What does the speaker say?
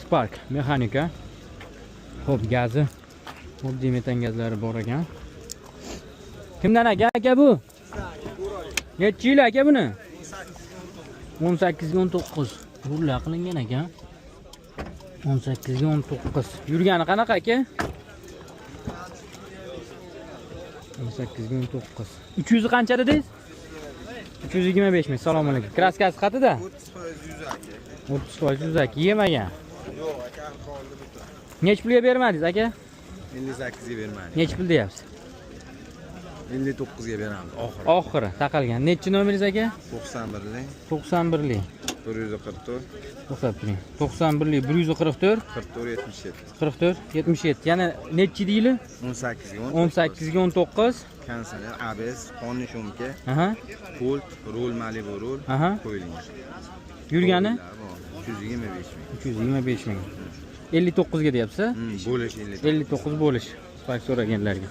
Spark mexanika. Xo'p, gazi. Oddiy metan gazlari bor ekan. Kimdan aka bu? Necha yil aka buni? 18 ga 19. Rullar qilingan ekan. 18 ga 19. Yurgani qanaqa aka? 18 ga 19. 300 qancha dedingiz? 325 ming. Assalomu alaykum. Kraskasi qatida? 30% yuzaki yemagan. Yo'q, aka qoldi bitta. Nech pulga bermadingiz aka? 58 ga bermadim. Nech pul deyapsiz? 59 ga beramiz oxiri. Oxiri taqalgan. Nechi nomeringiz aka? 91lik 91lik. 144 To'xtab turing. 91lik 144 44 77. 44 77. Yana nechi yili? 18 ga 18 ga 19. Kanseller, ABS, qonun shumka, Aha. pult, rul Malibu rul Aha. qo'yilgan. Yurgani 325 ming. 325 ming. 59 ga deyapsiz? Bo'lish 59 bo'lish. Spark so'raganlarga.